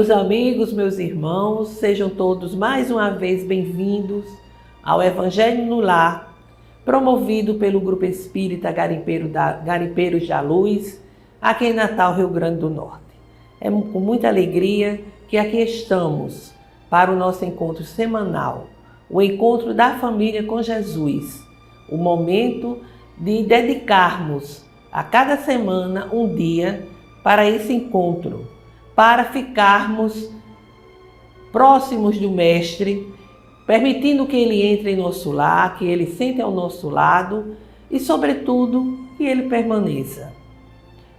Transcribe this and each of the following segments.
Meus amigos, meus irmãos, sejam todos mais uma vez bem-vindos ao Evangelho no Lar, promovido pelo Grupo Espírita Garimpeiros da Luz, aqui em Natal, Rio Grande do Norte. É com muita alegria que aqui estamos para o nosso encontro semanal, o encontro da família com Jesus, o momento de dedicarmos a cada semana um dia para esse encontro, para ficarmos próximos do Mestre, permitindo que Ele entre em nosso lar, que Ele sente ao nosso lado e, sobretudo, que Ele permaneça.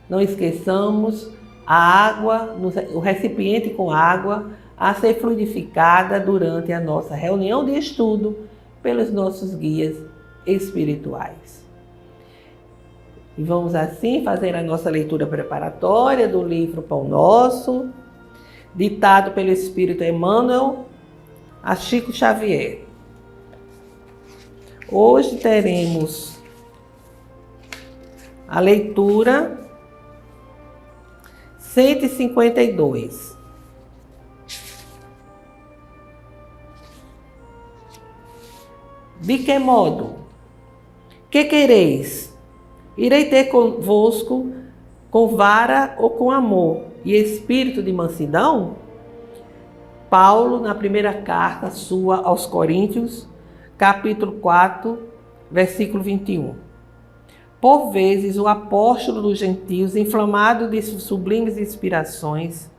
Não esqueçamos a água, o recipiente com água a ser fluidificada durante a nossa reunião de estudo pelos nossos guias espirituais. E vamos assim fazer a nossa leitura preparatória do livro Pão Nosso, ditado pelo Espírito Emmanuel a Chico Xavier. Hoje teremos a leitura 152. De que modo? Que quereis? Irei ter convosco com vara ou com amor e espírito de mansidão? Paulo, na primeira carta sua aos Coríntios, capítulo 4, versículo 21. Por vezes, o apóstolo dos gentios, inflamado de sublimes inspirações,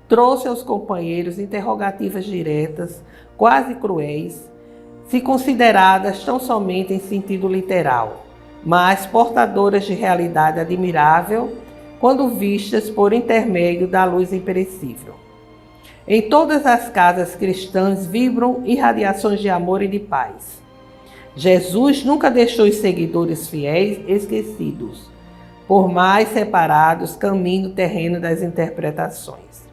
trouxe aos companheiros interrogativas diretas, quase cruéis, se consideradas tão somente em sentido literal, mas portadoras de realidade admirável quando vistas por intermédio da luz imperecível. Em todas as casas cristãs vibram irradiações de amor e de paz. Jesus nunca deixou os seguidores fiéis esquecidos, por mais separados caminho terreno das interpretações.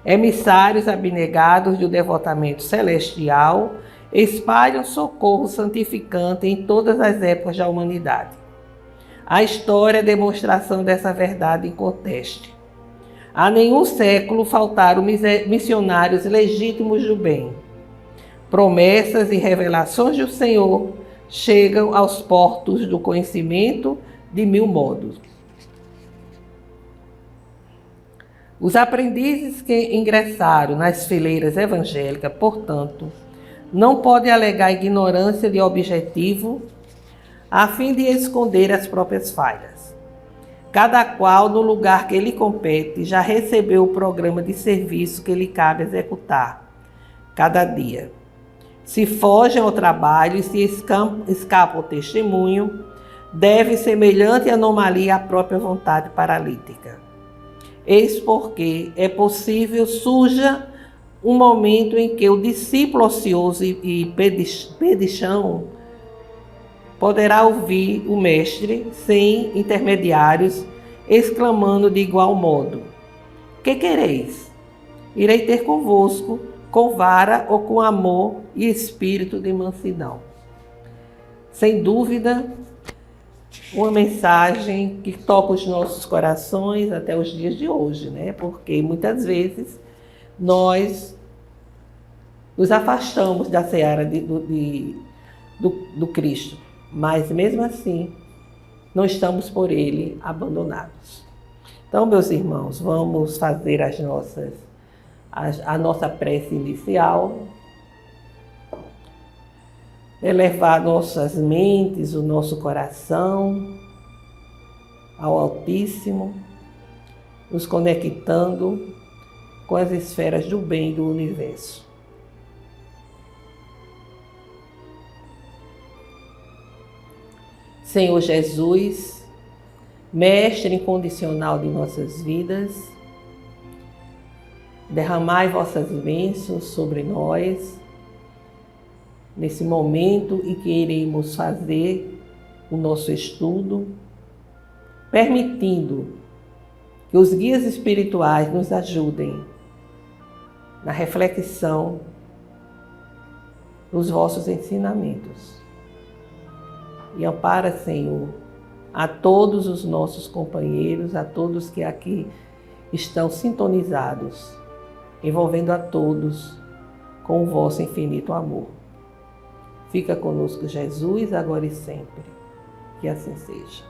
Emissários abnegados do devotamento celestial espalham socorro santificante em todas as épocas da humanidade. A história é demonstração dessa verdade inconteste. A nenhum século faltaram missionários legítimos do bem. Promessas e revelações do Senhor chegam aos portos do conhecimento de mil modos. Os aprendizes que ingressaram nas fileiras evangélicas, portanto, não podem alegar ignorância de objetivo a fim de esconder as próprias falhas. Cada qual, no lugar que lhe compete, já recebeu o programa de serviço que lhe cabe executar cada dia. Se fogem ao trabalho e se escapam ao testemunho, deve semelhante anomalia à própria vontade paralítica. Eis porque é possível surja um momento em que o discípulo ocioso e pedichão poderá ouvir o Mestre, sem intermediários, exclamando de igual modo: que quereis? Irei ter convosco com vara ou com amor e espírito de mansidão. Sem dúvida, uma mensagem que toca os nossos corações até os dias de hoje, né? Porque muitas vezes nós nos afastamos da seara do Cristo, mas mesmo assim não estamos por Ele abandonados. Então, meus irmãos, vamos fazer a nossa prece inicial, elevar nossas mentes, o nosso coração ao Altíssimo, nos conectando com as esferas do bem do universo. Senhor Jesus, Mestre incondicional de nossas vidas, derramai vossas bênçãos sobre nós, nesse momento em que iremos fazer o nosso estudo, permitindo que os guias espirituais nos ajudem na reflexão dos vossos ensinamentos. E ampara, Senhor, a todos os nossos companheiros, a todos que aqui estão sintonizados envolvendo a todos com o vosso infinito amor. Fica conosco, Jesus, agora e sempre. Que assim seja.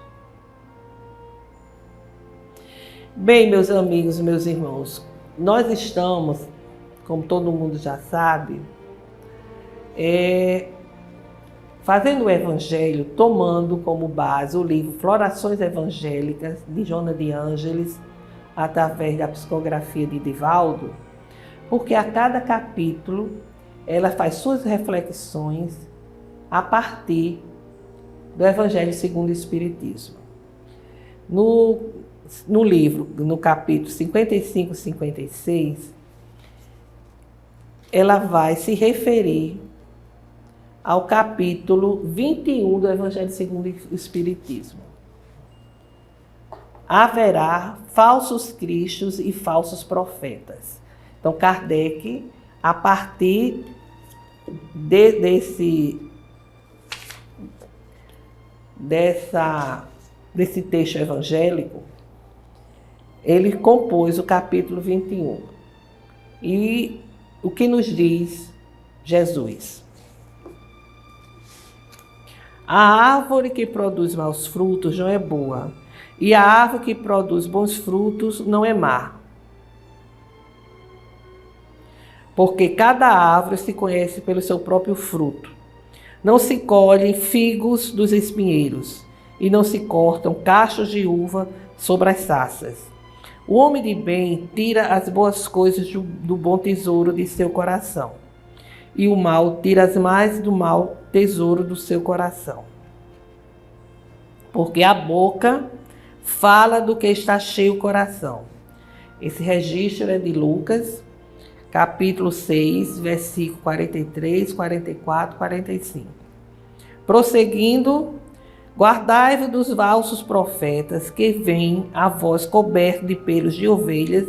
Bem, meus amigos, meus irmãos, nós estamos, como todo mundo já sabe, fazendo o Evangelho, tomando como base o livro Florações Evangélicas, de Joana de Ângeles, através da psicografia de Divaldo, porque a cada capítulo ela faz suas reflexões a partir do Evangelho segundo o Espiritismo. No livro, no capítulo 55 e 56, ela vai se referir ao capítulo 21 do Evangelho segundo o Espiritismo. Haverá falsos cristos e falsos profetas. Então, Kardec, a partir desse texto evangélico, ele compôs o capítulo 21. E o que nos diz Jesus? A árvore que produz maus frutos não é boa, e a árvore que produz bons frutos não é má. Porque cada árvore se conhece pelo seu próprio fruto. Não se colhem figos dos espinheiros, e não se cortam cachos de uva sobre as sarças. O homem de bem tira as boas coisas do bom tesouro de seu coração, e o mal tira as mais do mau tesouro do seu coração. Porque a boca fala do que está cheio o coração. Esse registro é de Lucas, capítulo 6, versículo 43, 44, 45. Prosseguindo, guardai-vos dos falsos profetas que vêm a vós cobertos de pelos de ovelhas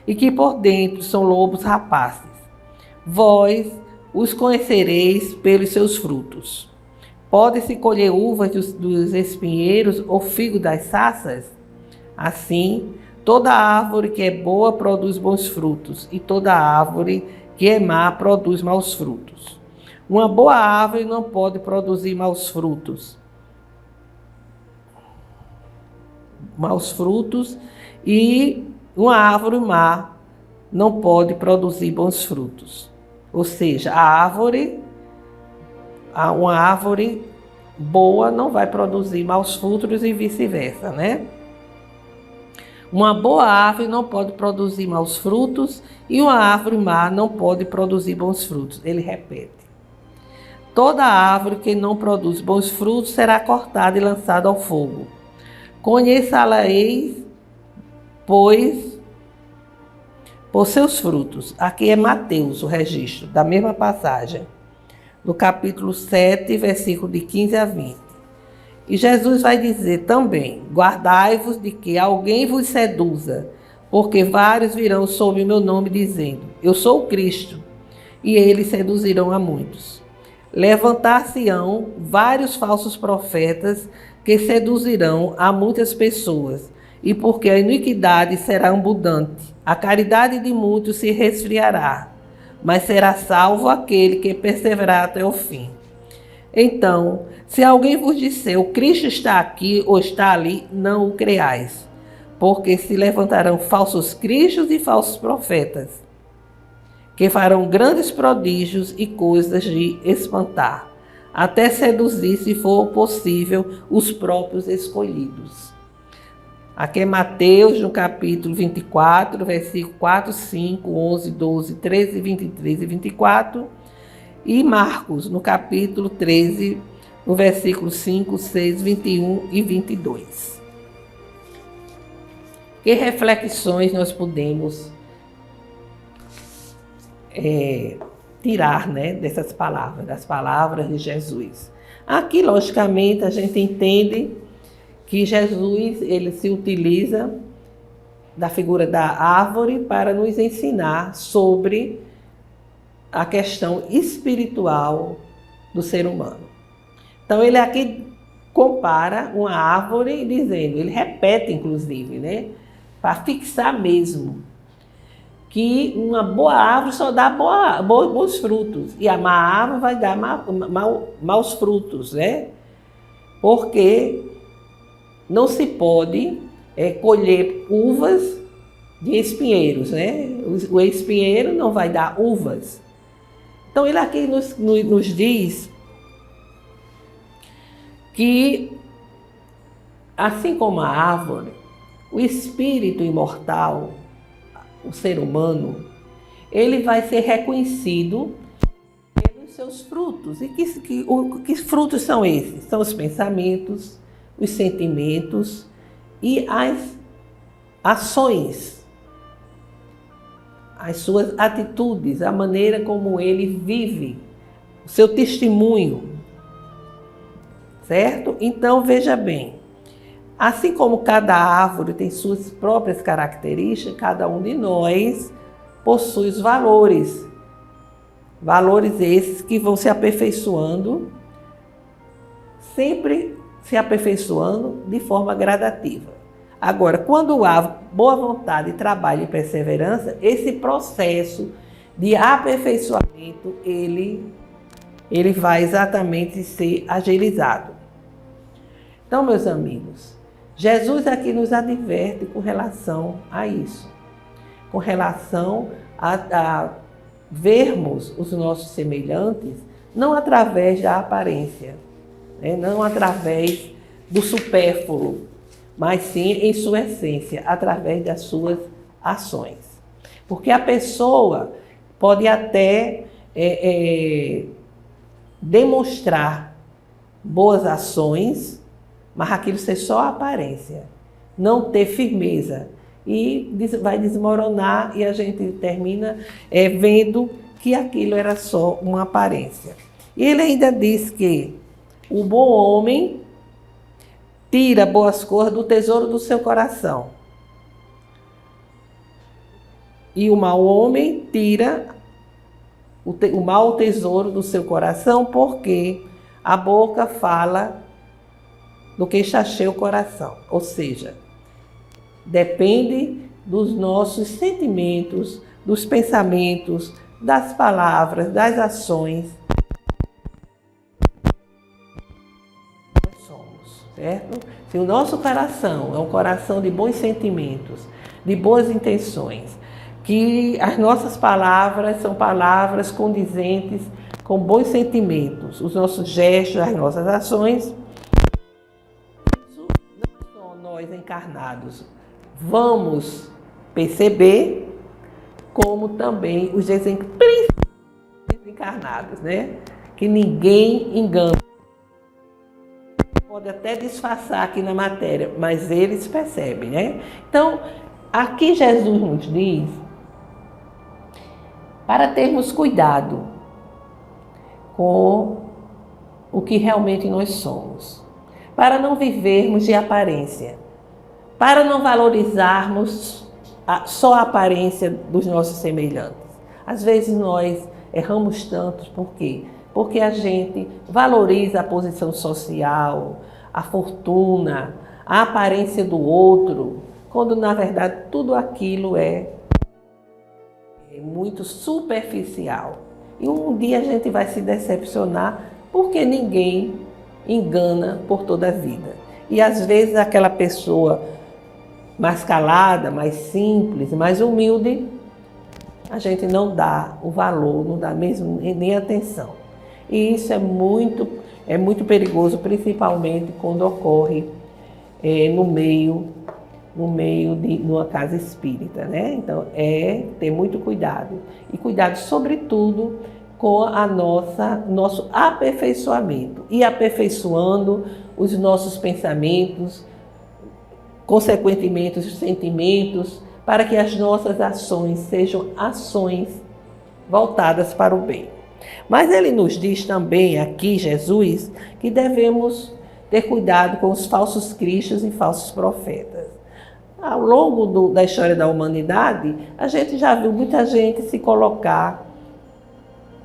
e que por dentro são lobos rapazes. Vós os conhecereis pelos seus frutos. Pode-se colher uvas dos espinheiros ou figo das sarças? Assim, toda árvore que é boa produz bons frutos, e toda árvore que é má produz maus frutos. Uma boa árvore não pode produzir maus frutos. E uma árvore má não pode produzir bons frutos. Ou seja, uma árvore boa não vai produzir maus frutos e vice-versa, né? Uma boa árvore não pode produzir maus frutos e uma árvore má não pode produzir bons frutos. Ele repete. Toda árvore que não produz bons frutos será cortada e lançada ao fogo. Conheçá-la-eis, pois, por seus frutos. Aqui é Mateus, o registro da mesma passagem, no capítulo 7, versículo de 15 a 20. E Jesus vai dizer também: guardai-vos de que alguém vos seduza, porque vários virão sob o meu nome dizendo: eu sou o Cristo, e eles seduzirão a muitos. Levantar-se-ão vários falsos profetas que seduzirão a muitas pessoas, e porque a iniquidade será abundante, a caridade de muitos se resfriará, mas será salvo aquele que perseverar até o fim. Então, se alguém vos disser, o Cristo está aqui ou está ali, não o creais, porque se levantarão falsos cristos e falsos profetas, que farão grandes prodígios e coisas de espantar, até seduzir, se for possível, os próprios escolhidos. Aqui é Mateus, no capítulo 24, versículo 4, 5, 11, 12, 13, 23 e 24. E Marcos, no capítulo 13, no versículo 5, 6, 21 e 22. Que reflexões nós podemos tirar, né, dessas palavras, das palavras de Jesus? Aqui, logicamente, a gente entende que Jesus ele se utiliza da figura da árvore para nos ensinar sobre a questão espiritual do ser humano. Então ele aqui compara uma árvore dizendo, ele repete inclusive, né, para fixar mesmo, que uma boa árvore só dá bons frutos, e a má árvore vai dar maus frutos, né? Porque não se pode colher uvas de espinheiros, né? O espinheiro não vai dar uvas. Então ele aqui nos diz que, assim como a árvore, o espírito imortal, o ser humano, ele vai ser reconhecido pelos seus frutos. E que frutos são esses? São os pensamentos, os sentimentos e as ações, as suas atitudes, a maneira como ele vive, o seu testemunho, certo? Então, veja bem, assim como cada árvore tem suas próprias características, cada um de nós possui os valores. Valores esses que vão se aperfeiçoando, sempre se aperfeiçoando de forma gradativa. Agora, quando há boa vontade, trabalho e perseverança, esse processo de aperfeiçoamento, ele vai exatamente ser agilizado. Então, meus amigos, Jesus aqui nos adverte com relação a isso, com relação a vermos os nossos semelhantes não através da aparência, né? Não através do supérfluo, mas sim em sua essência, através das suas ações. Porque a pessoa pode até demonstrar boas ações, mas aquilo ser só aparência, não ter firmeza, e vai desmoronar, e a gente termina vendo que aquilo era só uma aparência. E ele ainda diz que o bom homem tira boas coisas do tesouro do seu coração, e o mau homem tira o mau tesouro do seu coração, porque a boca fala do que está cheio o coração. Ou seja, depende dos nossos sentimentos, dos pensamentos, das palavras, das ações. Nós somos, certo? Se o nosso coração é um coração de bons sentimentos, de boas intenções, que as nossas palavras são palavras condizentes com bons sentimentos, os nossos gestos, as nossas ações, isso não só nós encarnados vamos perceber, como também os desencarnados, né? Que ninguém engana. Pode até disfarçar aqui na matéria, mas eles percebem, né? Então, aqui Jesus nos diz para termos cuidado com o que realmente nós somos, para não vivermos de aparência, para não valorizarmos só a aparência dos nossos semelhantes. Às vezes nós erramos tanto, por quê? Porque a gente valoriza a posição social, a fortuna, a aparência do outro, quando na verdade tudo aquilo é muito superficial. E um dia a gente vai se decepcionar, porque ninguém engana por toda a vida. E às vezes aquela pessoa mais calada, mais simples, mais humilde, a gente não dá o valor, não dá mesmo nem atenção. E isso é muito perigoso, principalmente quando ocorre no meio de uma casa espírita, né? Então, ter muito cuidado. E cuidado, sobretudo, com nosso aperfeiçoamento. E aperfeiçoando os nossos pensamentos, consequentemente os sentimentos, para que as nossas ações sejam ações voltadas para o bem. Mas ele nos diz também aqui, Jesus, que devemos ter cuidado com os falsos cristos e falsos profetas. Ao longo da história da humanidade, a gente já viu muita gente se colocar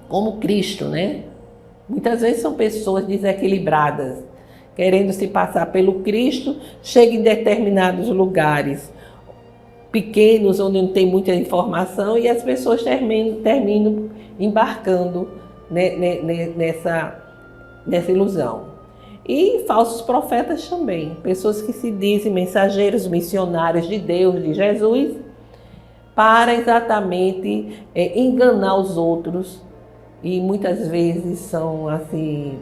como Cristo, né? Muitas vezes são pessoas desequilibradas, querendo se passar pelo Cristo, chega em determinados lugares pequenos, onde não tem muita informação, e as pessoas terminam embarcando nessa ilusão. E falsos profetas também, pessoas que se dizem mensageiros, missionários de Deus, de Jesus, para exatamente enganar os outros, e muitas vezes são assim,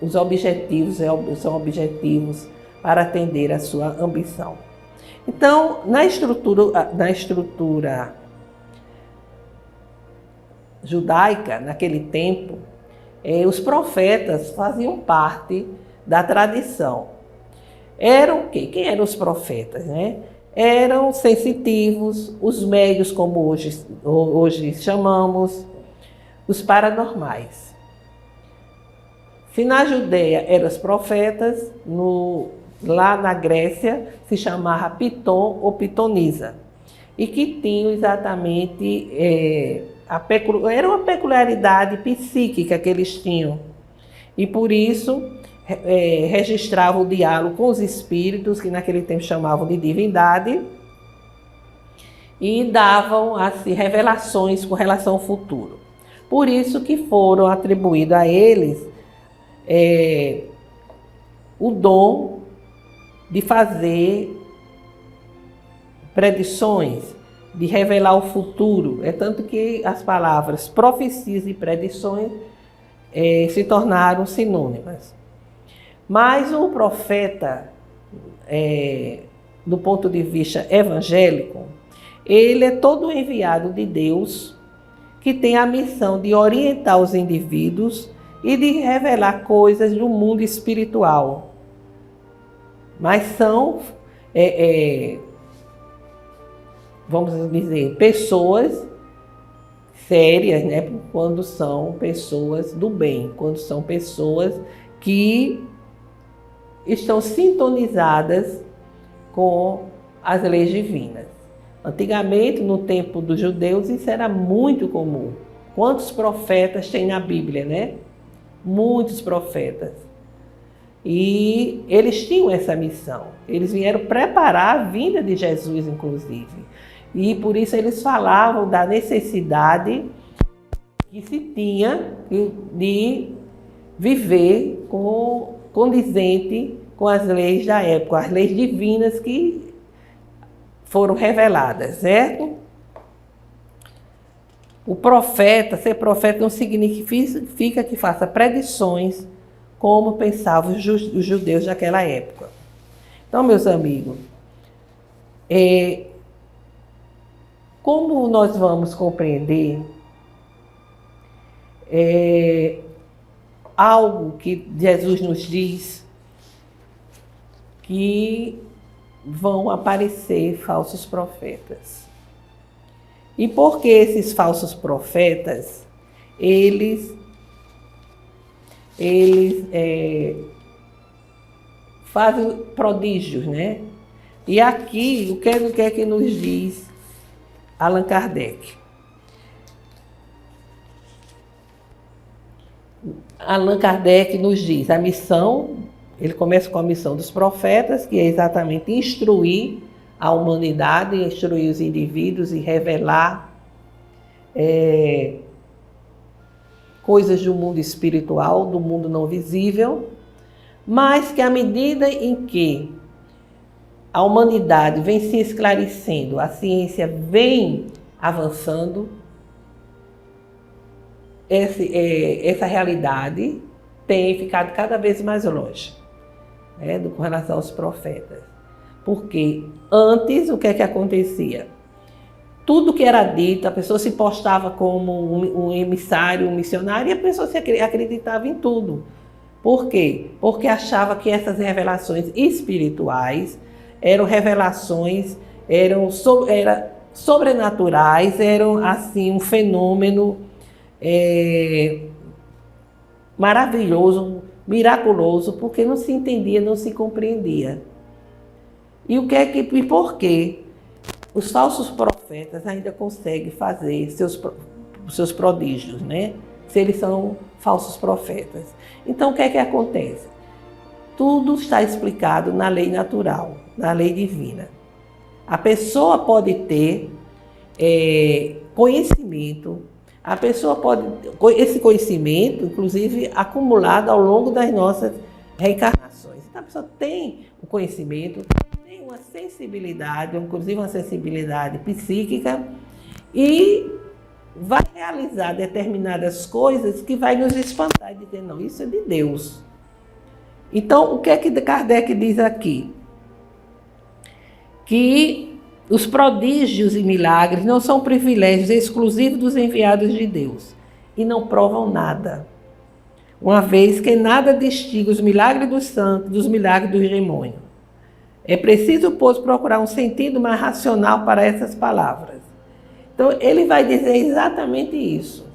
os objetivos são objetivos para atender a sua ambição. Então, na estrutura judaica, naquele tempo, os profetas faziam parte da tradição. Eram o quê? Quem eram os profetas, né? Eram sensitivos, os médios, como hoje chamamos, os paranormais. Se na Judéia eram os profetas, lá na Grécia se chamava Piton ou Pitonisa, e que tinham exatamente era uma peculiaridade psíquica que eles tinham, e por isso registravam o diálogo com os espíritos, que naquele tempo chamavam de divindade, e davam assim, revelações com relação ao futuro. Por isso que foram atribuídos a eles o dom de fazer predições, de revelar o futuro. É tanto que as palavras profecias e predições se tornaram sinônimas. Mas o profeta, do ponto de vista evangélico, ele é todo enviado de Deus, que tem a missão de orientar os indivíduos e de revelar coisas do mundo espiritual. Mas são, vamos dizer, pessoas sérias, né? Quando são pessoas do bem, quando são pessoas que estão sintonizadas com as leis divinas. Antigamente, no tempo dos judeus, isso era muito comum. Quantos profetas tem na Bíblia, né? Muitos profetas. E eles tinham essa missão. Eles vieram preparar a vinda de Jesus, inclusive. E por isso eles falavam da necessidade que se tinha de viver condizente com as leis da época, as leis divinas que foram reveladas, certo? O profeta, ser profeta não significa que faça predições como pensavam os judeus daquela época. Então, meus amigos, como nós vamos compreender algo que Jesus nos diz, que vão aparecer falsos profetas. E por que esses falsos profetas, eles fazem prodígios, né? E aqui, o que é que nos diz Allan Kardec? Allan Kardec nos diz a missão, ele começa com a missão dos profetas, que é exatamente instruir a humanidade, instruir os indivíduos e revelar coisas do mundo espiritual, do mundo não visível, mas que à medida em que a humanidade vem se esclarecendo, a ciência vem avançando, essa realidade tem ficado cada vez mais longe, né, com relação aos profetas. Porque antes, o que é que acontecia? Tudo que era dito, a pessoa se postava como um emissário, um missionário, e a pessoa acreditava em tudo. Por quê? Porque achava que essas revelações espirituais eram revelações, eram sobrenaturais, eram assim um fenômeno maravilhoso, miraculoso, porque não se entendia, não se compreendia. E por quê? Os falsos profetas ainda conseguem fazer seus prodígios, né? Se eles são falsos profetas. Então, o que é que acontece? Tudo está explicado na lei natural, na lei divina. A pessoa pode ter conhecimento, a pessoa pode, esse conhecimento, inclusive, acumulado ao longo das nossas reencarnações. Então, a pessoa tem o conhecimento, tem uma sensibilidade, inclusive uma sensibilidade psíquica, e vai realizar determinadas coisas que vai nos espantar e dizer, não, isso é de Deus. Então, o que é que Kardec diz aqui? Que os prodígios e milagres não são privilégios exclusivos dos enviados de Deus e não provam nada, uma vez que nada distingue os milagres dos santos dos milagres dos demônios. É preciso, pois, procurar um sentido mais racional para essas palavras. Então, ele vai dizer exatamente isso,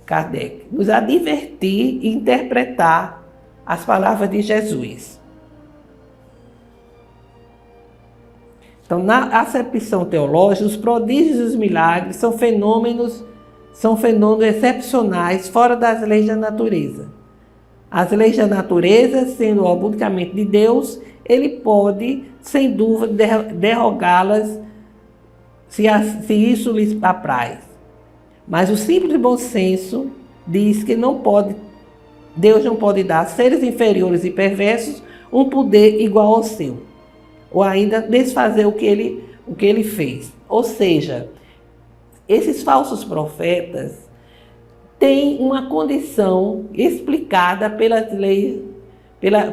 Kardec, nos advertir e interpretar as palavras de Jesus. Então, na acepção teológica, os prodígios e os milagres são fenômenos excepcionais, fora das leis da natureza. As leis da natureza, sendo obviamente de Deus, ele pode, sem dúvida, derrogá-las se isso lhes apraz. Mas o simples bom senso diz que Deus não pode dar a seres inferiores e perversos um poder igual ao seu, ou ainda desfazer o que ele fez. Ou seja, esses falsos profetas têm uma condição explicada pelas leis,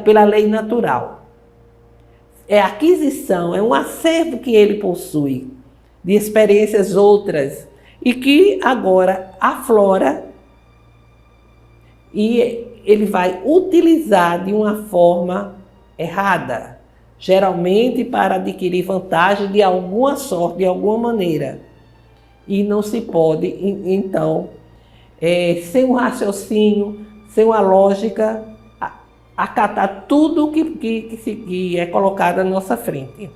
pela lei natural. É aquisição, é um acervo que ele possui de experiências outras e que agora aflora e ele vai utilizar de uma forma errada, geralmente para adquirir vantagem de alguma sorte, de alguma maneira. E não se pode, então, sem um raciocínio, sem uma lógica, acatar tudo que é colocado na nossa frente.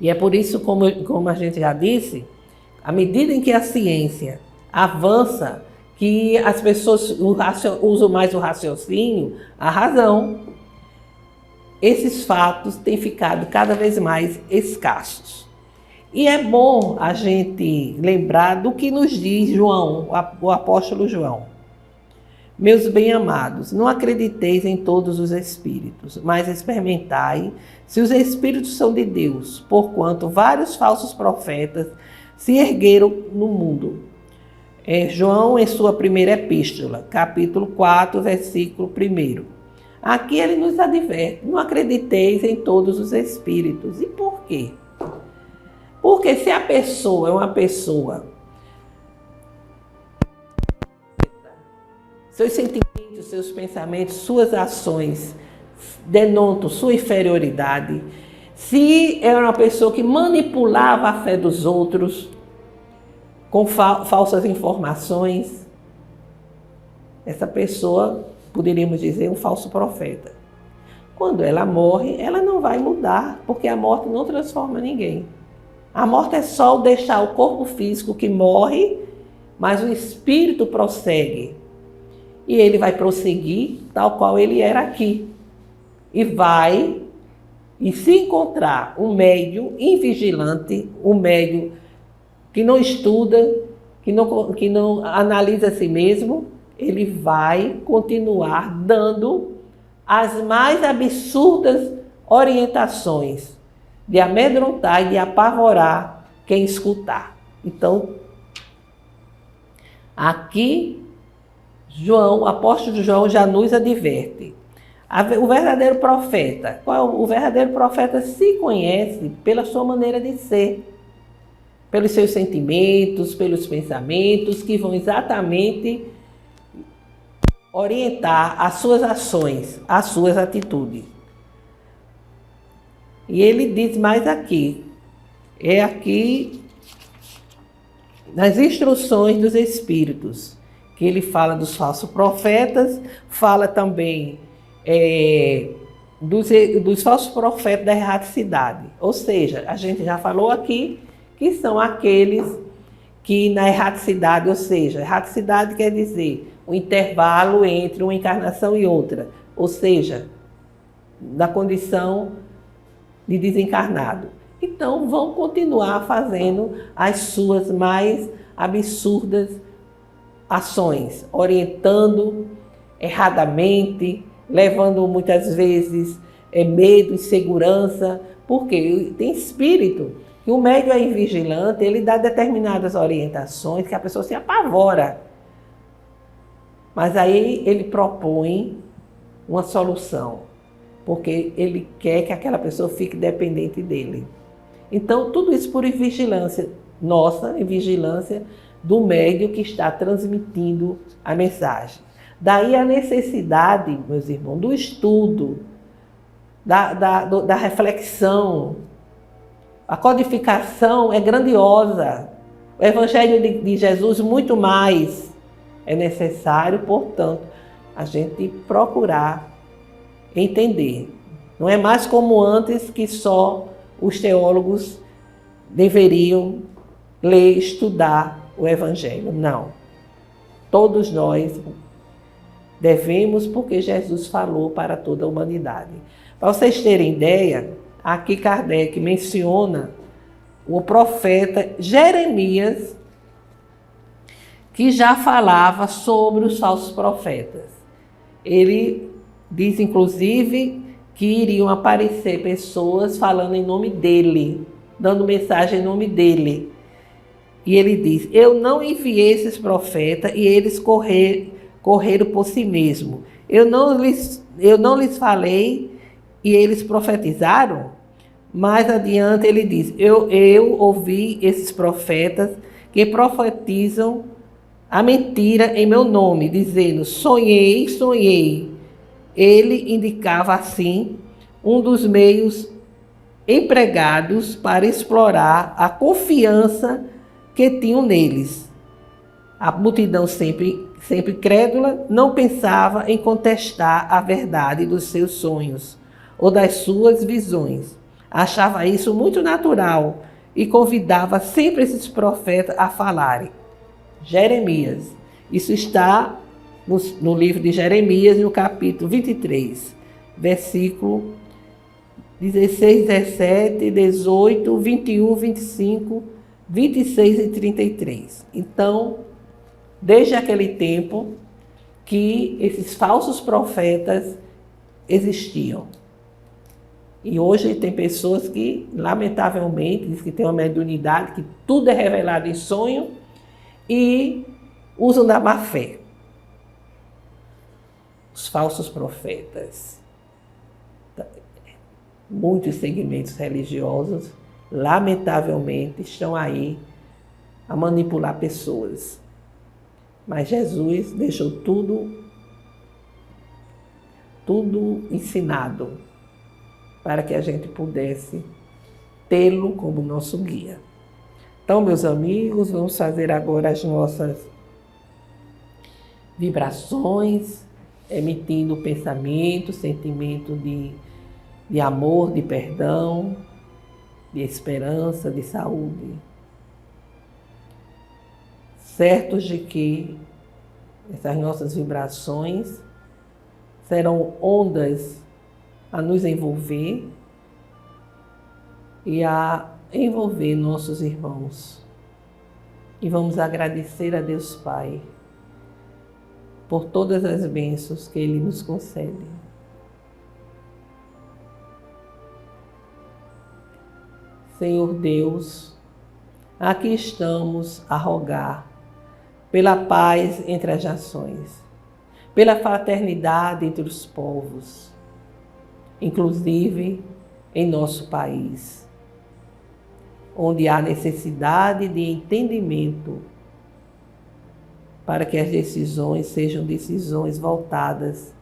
E é por isso, como a gente já disse, à medida em que a ciência avança, que as pessoas usam mais o raciocínio, a razão, esses fatos têm ficado cada vez mais escassos. E é bom a gente lembrar do que nos diz João, o apóstolo João. Meus bem-amados, não acrediteis em todos os espíritos, mas experimentai se os espíritos são de Deus, porquanto vários falsos profetas se ergueram no mundo. João, em sua primeira epístola, capítulo 4, versículo 1. Aqui ele nos adverte, não acrediteis em todos os espíritos. E por quê? Porque se a pessoa é uma pessoa, seus sentimentos, seus pensamentos, suas ações denotam sua inferioridade, se é uma pessoa que manipulava a fé dos outros com falsas informações, essa pessoa, poderíamos dizer, um falso profeta. Quando ela morre, ela não vai mudar, porque a morte não transforma ninguém. A morte é só deixar o corpo físico que morre, mas o espírito prossegue. E ele vai prosseguir tal qual ele era aqui. E se encontrar um médium invigilante, um médium que não estuda, que não analisa a si mesmo, ele vai continuar dando as mais absurdas orientações de amedrontar e de apavorar quem escutar. Então, aqui, o apóstolo João já nos adverte. O verdadeiro profeta, o verdadeiro profeta se conhece pela sua maneira de ser, pelos seus sentimentos, pelos pensamentos, que vão exatamente orientar as suas ações, as suas atitudes. E ele diz mais aqui, aqui nas instruções dos espíritos, que ele fala dos falsos profetas, fala também dos falsos profetas da erraticidade. Ou seja, a gente já falou aqui que são aqueles que na erraticidade, ou seja, erraticidade quer dizer o intervalo entre uma encarnação e outra, ou seja, da condição de desencarnado. Então vão continuar fazendo as suas mais absurdas ações, orientando erradamente, levando muitas vezes medo, insegurança, porque tem espírito. E o médium aí vigilante, ele dá determinadas orientações que a pessoa se apavora. Mas aí ele propõe uma solução, porque ele quer que aquela pessoa fique dependente dele. Então, tudo isso por vigilância nossa e vigilância do médium que está transmitindo a mensagem. Daí a necessidade, meus irmãos, do estudo, da reflexão. A codificação é grandiosa. O Evangelho de Jesus, muito mais é necessário, portanto, a gente procurar entender. Não é mais como antes, que só os teólogos deveriam ler, estudar o Evangelho. Não. Todos nós devemos, porque Jesus falou para toda a humanidade. Para vocês terem ideia, aqui Kardec menciona o profeta Jeremias, que já falava sobre os falsos profetas. Ele diz, inclusive, que iriam aparecer pessoas falando em nome dele, dando mensagem em nome dele. E ele diz: eu não enviei esses profetas e eles correram por si mesmos. Eu não lhes falei e eles profetizaram. Mais adiante ele diz: eu ouvi esses profetas que profetizam a mentira em meu nome, dizendo: sonhei, sonhei. Ele indicava assim um dos meios empregados para explorar a confiança que tinham neles. A multidão, sempre crédula, não pensava em contestar a verdade dos seus sonhos ou das suas visões. Achava isso muito natural e convidava sempre esses profetas a falarem. Jeremias. Isso está no livro de Jeremias, no capítulo 23, versículo 16, 17, 18, 21, 25, 26 e 33. Então, desde aquele tempo que esses falsos profetas existiam. E hoje tem pessoas que, lamentavelmente, diz que tem uma mediunidade, que tudo é revelado em sonho e usam da má fé. Os falsos profetas. Muitos segmentos religiosos, lamentavelmente, estão aí a manipular pessoas. Mas Jesus deixou tudo ensinado para que a gente pudesse tê-lo como nosso guia. Então, meus amigos, vamos fazer agora as nossas vibrações, emitindo pensamento, sentimento de amor, de perdão, de esperança, de saúde. Certos de que essas nossas vibrações serão ondas a nos envolver e a envolver nossos irmãos. E vamos agradecer a Deus Pai por todas as bênçãos que Ele nos concede. Senhor Deus, aqui estamos a rogar pela paz entre as nações, pela fraternidade entre os povos, inclusive em nosso país, onde há necessidade de entendimento para que as decisões sejam decisões voltadas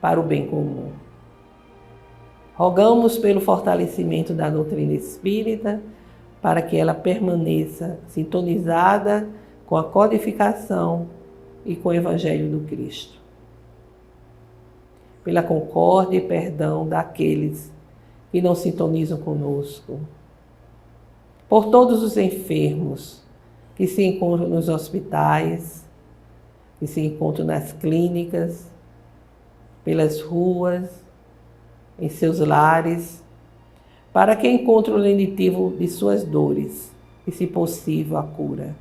para o bem comum. Rogamos pelo fortalecimento da doutrina espírita, para que ela permaneça sintonizada com a codificação e com o Evangelho do Cristo. Pela concórdia e perdão daqueles que não sintonizam conosco. Por todos os enfermos que se encontram nos hospitais, que se encontram nas clínicas, pelas ruas, em seus lares, para que encontre o lenitivo de suas dores e, se possível, a cura.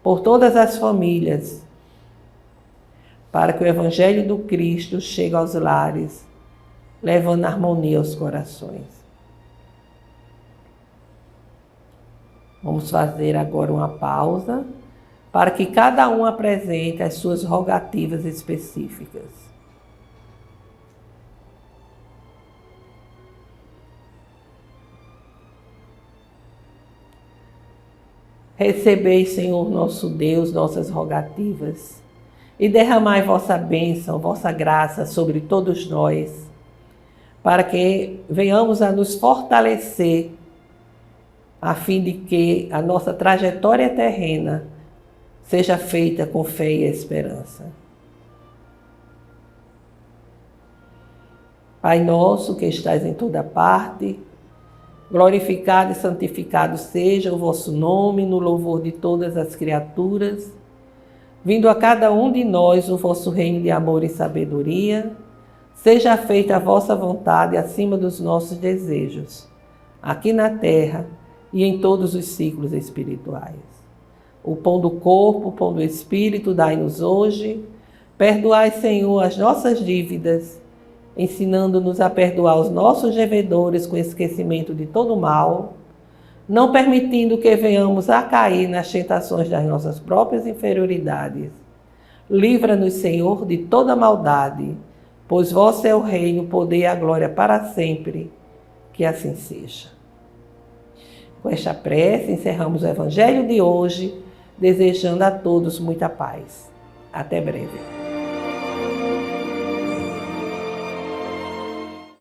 Por todas as famílias, para que o Evangelho do Cristo chegue aos lares, levando harmonia aos corações. Vamos fazer agora uma pausa, para que cada um apresente as suas rogativas específicas. Recebei, Senhor nosso Deus, nossas rogativas, e derramai vossa bênção, vossa graça sobre todos nós, para que venhamos a nos fortalecer, a fim de que a nossa trajetória terrena seja feita com fé e esperança. Pai nosso que estais em toda parte, glorificado e santificado seja o vosso nome no louvor de todas as criaturas, vindo a cada um de nós o vosso reino de amor e sabedoria, seja feita a vossa vontade acima dos nossos desejos, aqui na terra e em todos os ciclos espirituais. O pão do corpo, o pão do espírito, dai-nos hoje. Perdoai, Senhor, as nossas dívidas, ensinando-nos a perdoar os nossos devedores com esquecimento de todo mal, não permitindo que venhamos a cair nas tentações das nossas próprias inferioridades. Livra-nos, Senhor, de toda maldade, pois vosso é o reino, o poder e a glória para sempre. Que assim seja. Com esta prece, encerramos o Evangelho de hoje, desejando a todos muita paz. Até breve.